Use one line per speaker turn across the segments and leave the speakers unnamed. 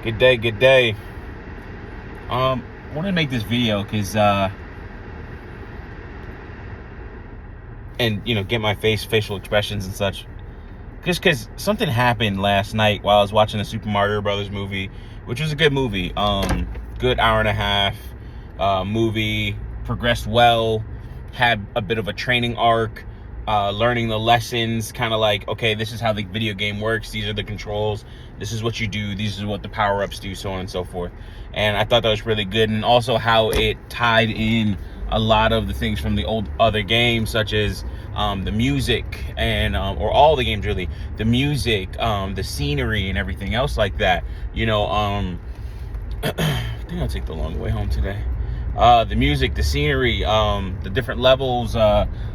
Good day, good day. I want to make this video because, and get my facial expressions and such. Just because something happened last night while I was watching the Super Mario Brothers movie, which was a good movie. Good hour and a half movie, progressed well, had a bit of a training arc, learning the lessons, kind of like, okay, this is how the video game works. These are the controls. This is what you do. These are what the power-ups do, so on and so forth. And I thought that was really good. And also how it tied in a lot of the things from the other games, such as the music and or all the games really, the music, the scenery and everything else like that. I think I'll take the long way home today. The music, the scenery, the different levels,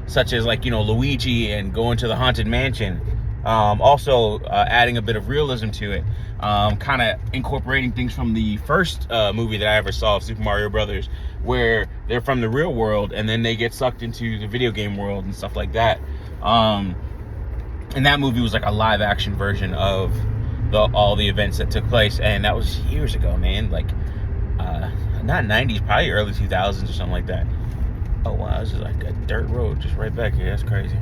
such as like Luigi and going to the Haunted Mansion. Also adding a bit of realism to it, kind of incorporating things from the first movie that I ever saw of Super Mario Brothers, where they're from the real world and then they get sucked into the video game world and stuff like that. And that movie was like a live action version of all the events that took place, and that was years ago, man. Like not 90s, probably early 2000s or something like that. Oh wow, this is like a dirt road just right back here. That's crazy.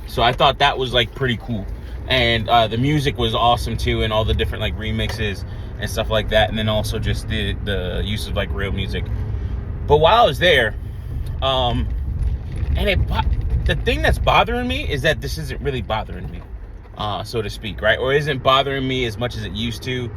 So I thought that was like pretty cool, and the music was awesome too, and all the different like remixes and stuff like that, and then also just the use of like real music. But while I was there, the thing that's bothering me is that this isn't really bothering me, so to speak, right? Or isn't bothering me as much as it used to.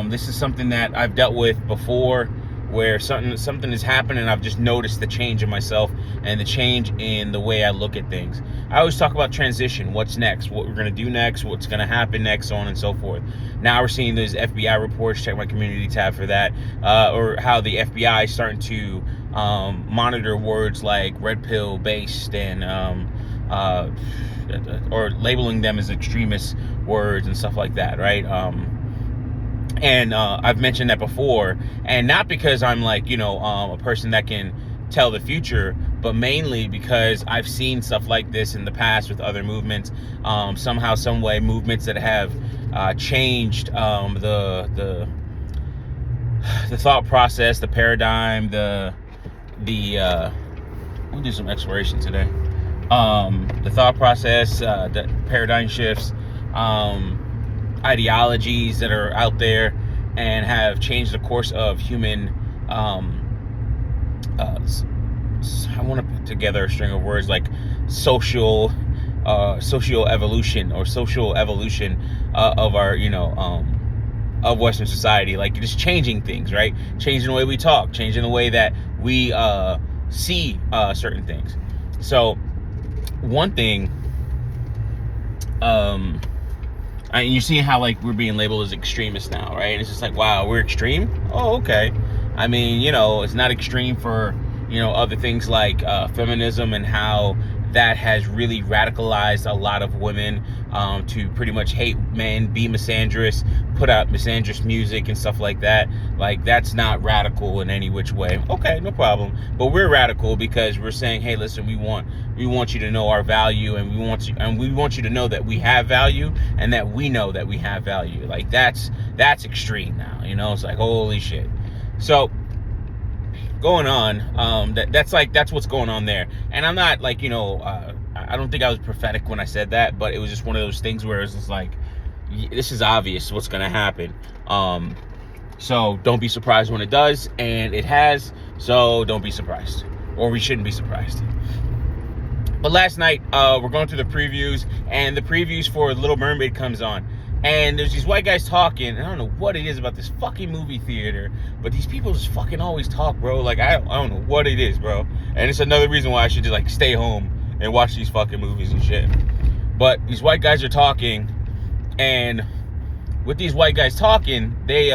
This is something that I've dealt with before, where something has happened and I've just noticed the change in myself and the change in the way I look at things. I always talk about transition, what's next, what we're going to do next, what's going to happen next, so on and so forth. Now we're seeing those FBI reports, check my community tab for that, or how the FBI is starting to monitor words like red pill based and or labeling them as extremist words and stuff like that, right? And I've mentioned that before, and not because I'm like, a person that can tell the future, but mainly because I've seen stuff like this in the past with other movements, somehow, some way, movements that have changed the thought process, the paradigm, we'll do some exploration today. The thought process, the paradigm shifts, ideologies that are out there and have changed the course of human I want to put together a string of words like socio evolution or social evolution of our of Western society, like just changing things, right? Changing the way we talk, changing the way that we see certain things. So one thing, and you're seeing how like we're being labeled as extremists now, right? And it's just like, wow, we're extreme? Oh, okay. I mean, it's not extreme for, other things like feminism and how that has really radicalized a lot of women to pretty much hate men, be misandrous, put out misandrous music and stuff like that. Like, that's not radical in any which way. Okay, no problem. But we're radical because we're saying, hey, listen, we want you to know our value, and we want you to know that we have value and that we know that we have value. Like, that's extreme now. It's like, holy shit. So going on, that's what's going on there. And I'm not like, I don't think I was prophetic when I said that, but it was just one of those things where it's just like, this is obvious what's going to happen. So don't be surprised when it does, and it has, so don't be surprised, or we shouldn't be surprised. But last night, we're going through the previews, and the previews for Little Mermaid comes on. And there's these white guys talking, and I don't know what it is about this fucking movie theater, but these people just fucking always talk, bro. Like, I don't know what it is, bro. And it's another reason why I should just, like, stay home and watch these fucking movies and shit. But these white guys are talking, and with these white guys talking, they,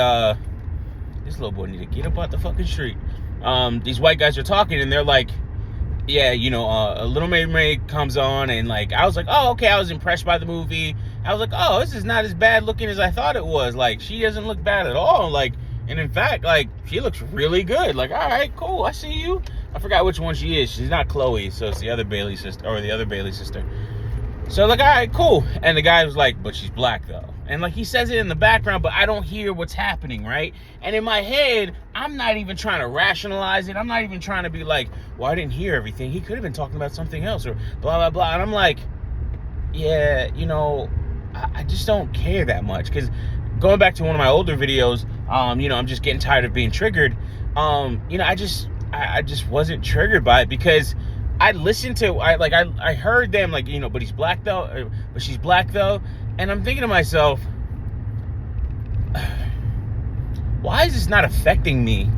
this little boy need to get up out the fucking street. These white guys are talking, and they're like, yeah, a Little Mermaid comes on, and like, I was like, oh, okay, I was impressed by the movie. I was like, oh, this is not as bad looking as I thought it was. Like, she doesn't look bad at all. Like, and in fact, like, she looks really good. Like, all right, cool, I see you. I forgot which one she is. She's not Chloe, so it's the other Bailey sister, or the other Bailey sister. So like, all right, cool. And the guy was like, but she's black though. And like he says it in the background, but I don't hear what's happening, right? And in my head, I'm not even trying to rationalize it. I'm not even trying to be like, well, I didn't hear everything. He could have been talking about something else or blah, blah, blah. And I'm like, yeah, I just don't care that much. Because going back to one of my older videos, I'm just getting tired of being triggered. I just wasn't triggered by it because I heard them like, but he's black though, but she's black though. And I'm thinking to myself, why is this not affecting me?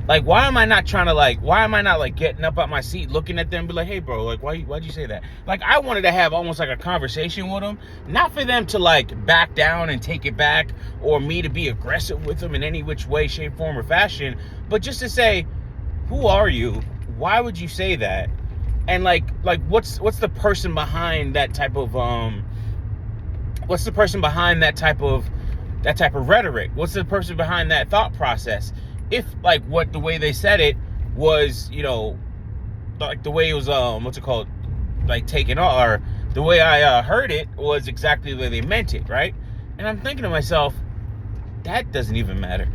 Like, why am I not getting up out my seat, looking at them and be like, hey bro, like, why'd you say that? Like, I wanted to have almost like a conversation with them, not for them to like back down and take it back, or me to be aggressive with them in any which way, shape, form, or fashion, but just to say, who are you? Why would you say that? And like what's the person behind that type of what's the person behind that type of rhetoric? What's the person behind that thought process? If like the way they said it was, like the way it was like taken off, or the way I heard it was exactly the way they meant it, right? And I'm thinking to myself, that doesn't even matter.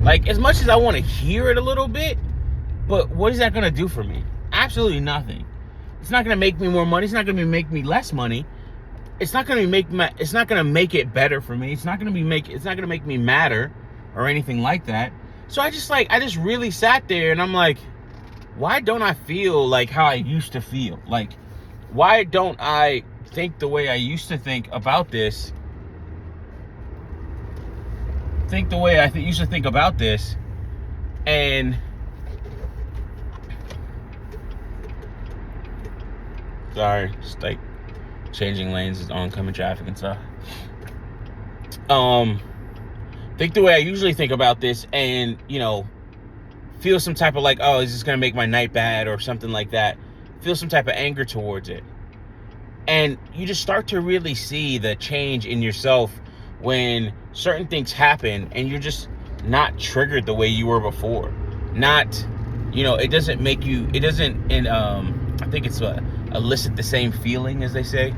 Like, as much as I want to hear it a little bit, but what is that going to do for me? Absolutely nothing. It's not going to make me more money. It's not going to make me less money. It's not going to make it better for me. It's not going to make me matter or anything like that. So I just really sat there and I'm like, why don't I feel like how I used to feel? Like, why don't I think the way I used to think about this? Think the way I used to think about this, and sorry, just like changing lanes is oncoming traffic and stuff. Think the way I usually think about this, and feel some type of like, oh, is this gonna make my night bad or something like that? Feel some type of anger towards it, and you just start to really see the change in yourself when certain things happen, and you're just not triggered the way you were before. Not, it doesn't make you. It doesn't, and I think it's elicit the same feeling, as they say.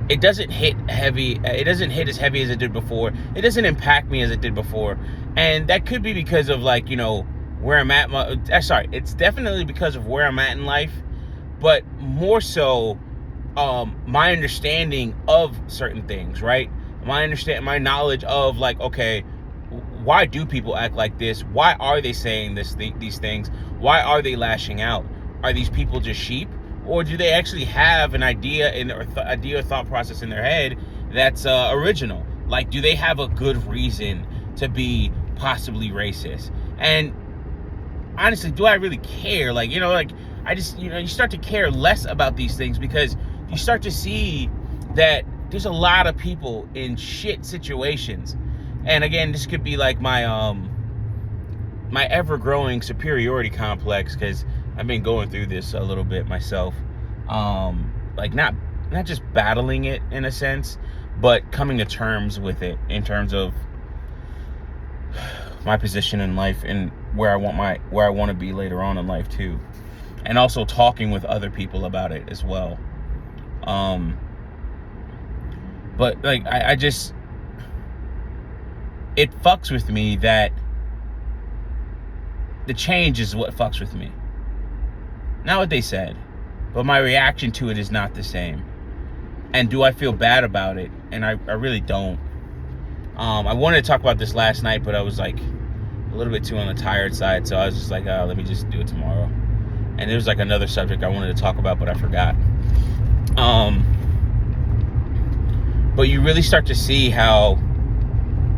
It doesn't hit heavy. It doesn't hit as heavy as it did before. It doesn't impact me as it did before. And that could be because of like, where I'm at. It's definitely because of where I'm at in life, but more so, my understanding of certain things, right? My knowledge of like, okay, why do people act like this? Why are they saying these things? Why are they lashing out? Are these people just sheep? Or do they actually have an idea or thought process in their head that's original? Like, do they have a good reason to be possibly racist? And honestly, do I really care? Like, I just, you start to care less about these things because you start to see that there's a lot of people in shit situations. And again, this could be like my my ever-growing superiority complex, because I've been going through this a little bit myself. Like not just battling it in a sense, but coming to terms with it in terms of my position in life and where I want to be later on in life too. And also talking with other people about it as well. But like I just, it fucks with me that the change is what fucks with me. Not what they said, but my reaction to it is not the same. And do I feel bad about it? And I really don't. I wanted to talk about this last night, but I was like a little bit too on the tired side, so I was just like, let me just do it tomorrow. And there was like another subject I wanted to talk about, but I forgot. But you really start to see how,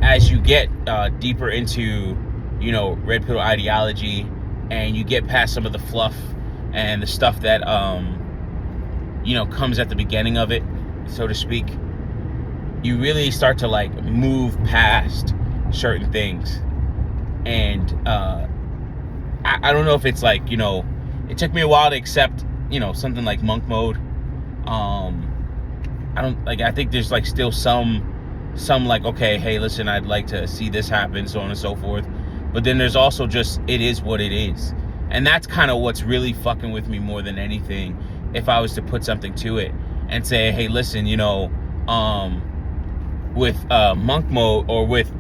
as you get deeper into, red pill ideology, and you get past some of the fluff and the stuff that comes at the beginning of it, so to speak, you really start to like move past certain things. And I don't know if it's like, it took me a while to accept, something like monk mode. I think there's like still some like, okay, hey, listen, I'd like to see this happen, so on and so forth. But then there's also just, it is what it is. And that's kind of what's really fucking with me more than anything. If I was to put something to it and say, hey, listen, monk mode, or with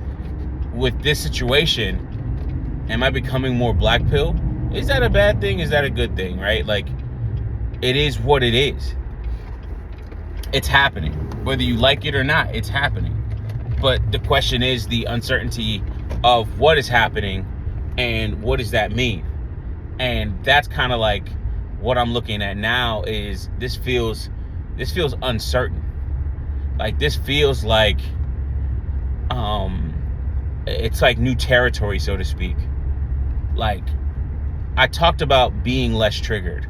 this situation? Am I becoming more black pill? Is that a bad thing? Is that a good thing? Right? Like, it is what it is. It's happening. Whether you like it or not, it's happening. But the question is the uncertainty of what is happening and what does that mean? And that's kind of like what I'm looking at now. Is this feels uncertain. Like, this feels like it's like new territory, so to speak. Like, I talked about being less triggered,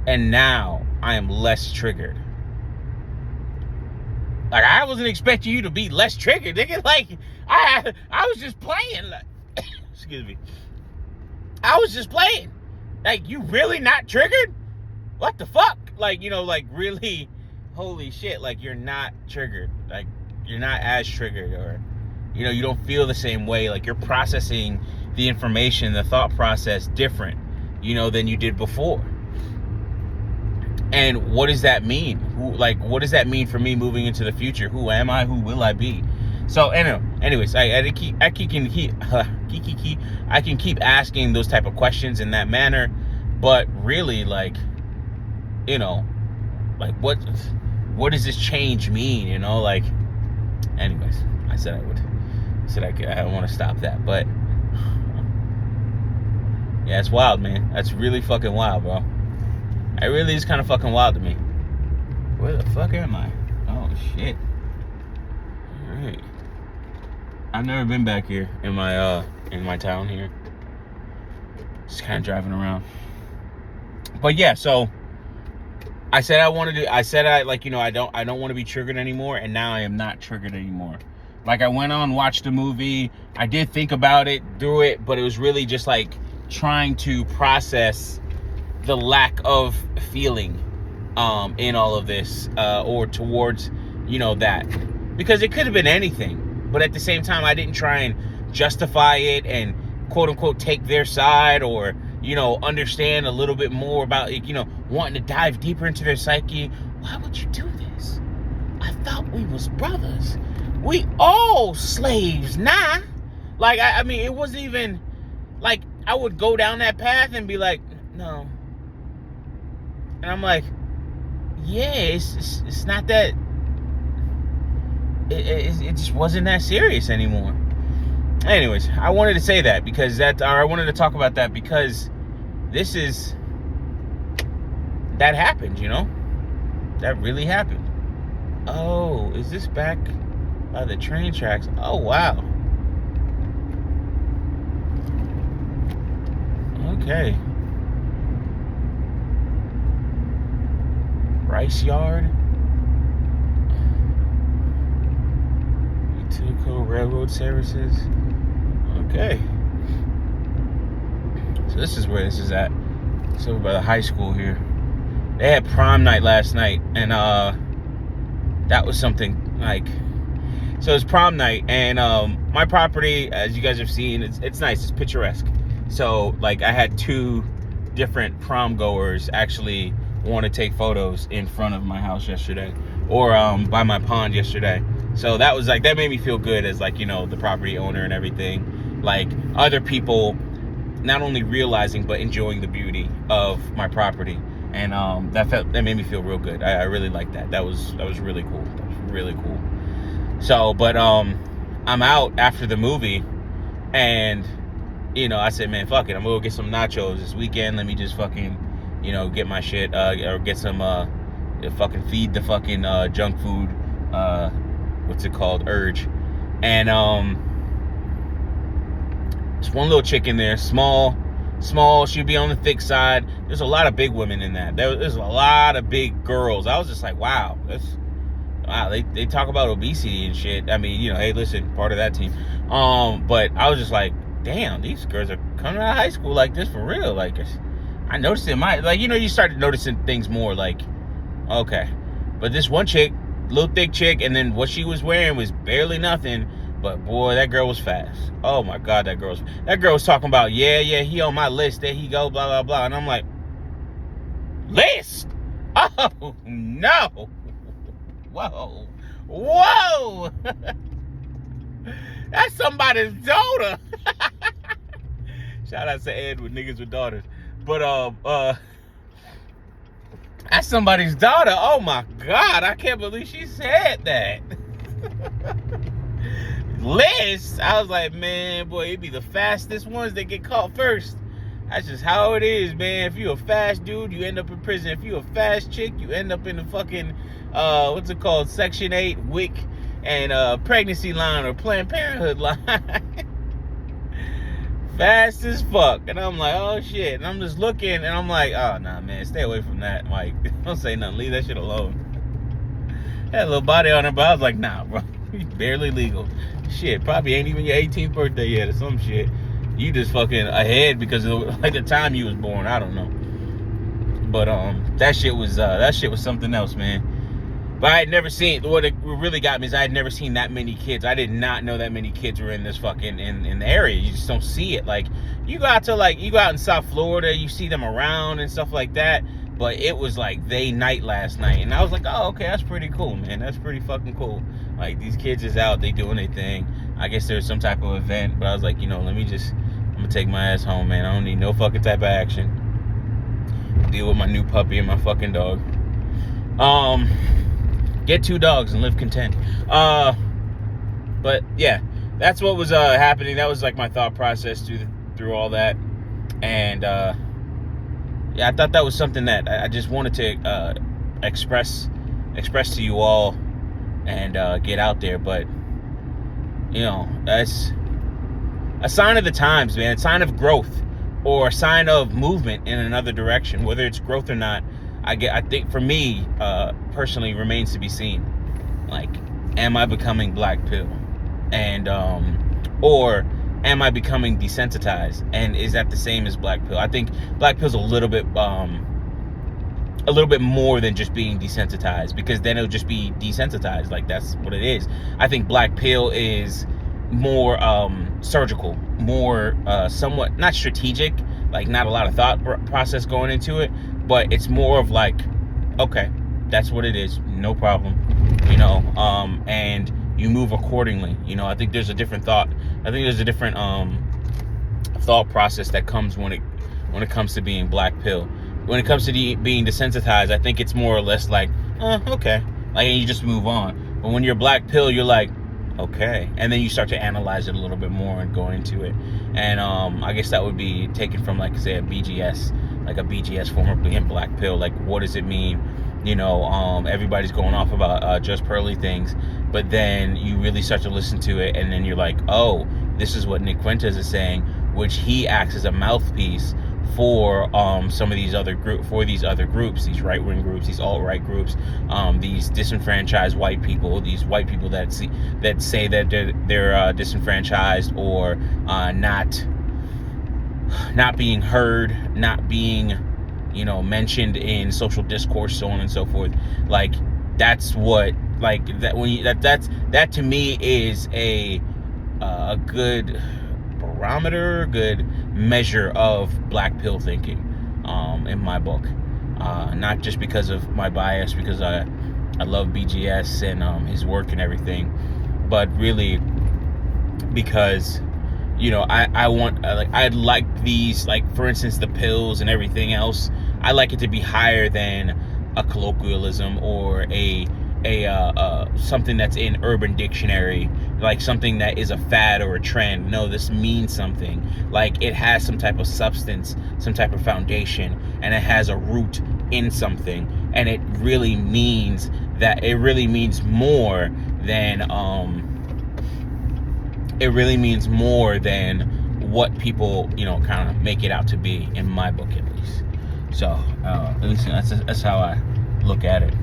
and now I am less triggered. Like, I wasn't expecting you to be less triggered, nigga. Like, I was just playing. Excuse me. I was just playing. Like, you really not triggered? What the fuck? Like, like, really, holy shit. Like, you're not triggered. Like, you're not as triggered, or, you don't feel the same way. Like, you're processing the information, the thought process different, than you did before. And what does that mean? What does that mean for me moving into the future? Who am I? Who will I be? So, anyways, I can keep asking those type of questions in that manner, but really, like, like, what does this change mean? Like, anyways, I said I would. I don't want to stop that, but yeah, it's wild, man. That's really fucking wild, bro. It really is kind of fucking wild to me. Where the fuck am I? Oh, shit. Alright. I've never been back here in my town here. Just kind of driving around. But yeah, so I said I don't want to be triggered anymore, and now I am not triggered anymore. Like, I went on, watched the movie. I did think about it, through it, but it was really just like trying to process the lack of feeling in all of this, or towards that, because it could have been anything, but at the same time I didn't try and justify it and quote unquote take their side, or understand a little bit more about it, wanting to dive deeper into their psyche. Why would you do this? I thought we was brothers. We all slaves now. Like, I mean, it wasn't even like I would go down that path and be like, no. And I'm like, yeah, it's not that. It just wasn't that serious anymore. Anyways, I wanted to say that because I wanted to talk about that because that happened, that really happened. Oh, is this back by the train tracks? Oh, wow. Okay. Rice Yard. Utica Railroad Services. Okay. So this is where this is at. It's over by the high school here. They had prom night last night, and that was something like. So it's prom night, and my property, as you guys have seen, it's nice. It's picturesque. So, like, I had 2 different prom goers actually want to take photos in front of my house yesterday, or by my pond yesterday. So that was like, that made me feel good as, like, the property owner and everything. Like, other people not only realizing but enjoying the beauty of my property, and that made me feel real good. I really liked that. That was really cool. That was really cool. So, but I'm out after the movie, and I said, man, fuck it, I'm gonna go get some nachos this weekend. Let me just fucking get my shit, or get some fucking feed the fucking junk food, what's it called, urge. And there's one little chick in there, small, she'd be on the thick side. There's a lot of big women in that. There's a lot of big girls. I was just like, wow, they talk about obesity and shit. I mean, hey, listen, part of that team. But I was just like, damn, these girls are coming out of high school like this for real. Like, I noticed it you started noticing things more, like, okay. But this one chick, little thick chick, and then what she was wearing was barely nothing, but boy, that girl was fast. Oh my God, that girl was talking about, yeah, he on my list, there he go, blah, blah, blah. And I'm like, list? Oh, no. Whoa. Whoa! That's somebody's daughter. Shout out to Ed with niggas with daughters. But that's somebody's daughter. Oh my God, I can't believe she said that. Liz, I was like, man, boy, it be the fastest ones that get caught first. That's just how it is, man. If you a fast dude, you end up in prison. If you a fast chick, you end up in the fucking what's it called, Section 8 WIC and pregnancy line or Planned Parenthood line. Fast as fuck. And I'm like, oh shit. And I'm just looking and I'm like, oh nah, man, stay away from that. Like, don't say nothing, leave that shit alone. Had a little body on her, but I was like, nah, bro, barely legal. Shit, probably ain't even your 18th birthday yet or some shit. You just fucking ahead because of like the time you was born. I don't know. But that shit was something else, man. But I had never seen, what it really got me is I had never seen that many kids. I did not know that many kids were in this fucking, in the area. You just don't see it. Like, you go out in South Florida, you see them around and stuff like that. But it was like night last night. And I was like, oh, okay, that's pretty cool, man. That's pretty fucking cool. Like, these kids is out, they doing their thing. I guess there's some type of event. But I was like, I'm gonna take my ass home, man. I don't need no fucking type of action. Deal with my new puppy and my fucking dog. Get 2 dogs and live content. But yeah, that's what was happening. That was like my thought process through all that. And yeah, I thought that was something that I just wanted to express to you all and get out there. But that's a sign of the times, man. A sign of growth or a sign of movement in another direction. Whether it's growth or not, I think for me personally remains to be seen. Like, am I becoming black pill, and or am I becoming desensitized, and is that the same as black pill? I think black pill's a little bit more than just being desensitized, because then it'll just be desensitized. Like, that's what it is. I think black pill is more surgical, more somewhat not strategic, like not a lot of thought process going into it, but it's more of like, okay, that's what it is, no problem, and you move accordingly. I think there's a different thought. I think there's a different thought process that comes when it comes to being black pill. When it comes to being desensitized, I think it's more or less like, okay, like, and you just move on. But when you're black pill, you're like, okay, and then you start to analyze it a little bit more and go into it. And I guess that would be taken from, like, say, a BGS form of being black pill. Like, what does it mean? Everybody's going off about just pearly things, but then you really start to listen to it, and then you're like, oh, this is what Nick Fuentes is saying, which he acts as a mouthpiece for some of these other groups, these right-wing groups, these alt-right groups, these disenfranchised white people, these white people that say that they're disenfranchised or not being heard, not being mentioned in social discourse, so on and so forth. Like, that's what, like, that when you, that to me is a good barometer, good measure of black pill thinking, in my book. Not just because of my bias, because I love BGS and his work and everything, but really because I'd like these, like, for instance, the pills and everything else, I like it to be higher than a colloquialism or a something that's in Urban Dictionary, like something that is a fad or a trend. No, this means something. Like, it has some type of substance, some type of foundation, and it has a root in something, and it really means more than what people kind of make it out to be, in my book at least. So at least that's how I look at it.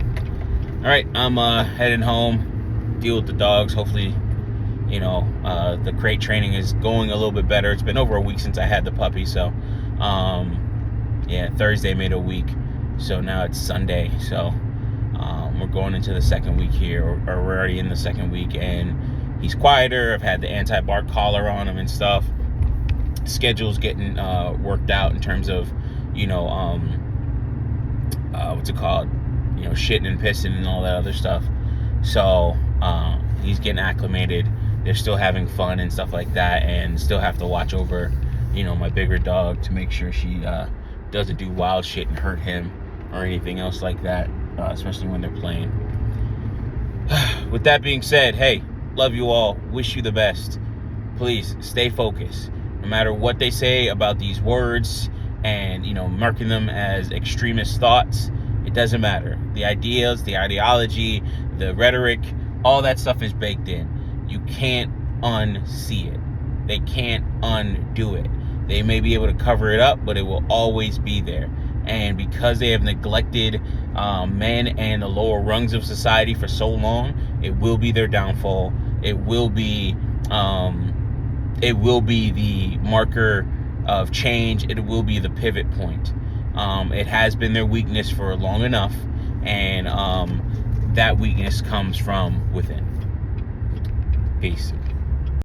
All right, I'm heading home, deal with the dogs. Hopefully, the crate training is going a little bit better. It's been over a week since I had the puppy, so Thursday made a week, so now it's Sunday. So we're going into the second week here, or we're already in the second week, and he's quieter. I've had the anti-bark collar on him and stuff. Schedule's getting worked out in terms of what's it called, shitting and pissing and all that other stuff. So He's getting acclimated. They're still having fun and stuff like that, and still have to watch over, my bigger dog to make sure she doesn't do wild shit and hurt him or anything else like that, especially when they're playing. With that being said, hey, love you all. Wish you the best. Please stay focused. No matter what they say about these words and, marking them as extremist thoughts, it doesn't matter. The ideas, the ideology, the rhetoric, all that stuff is baked in. You can't unsee it. They can't undo it. They may be able to cover it up, but it will always be there. And because they have neglected men and the lower rungs of society for so long, it will be their downfall. It will be the marker of change. It will be the pivot point. It has been their weakness for long enough, and that weakness comes from within. Peace.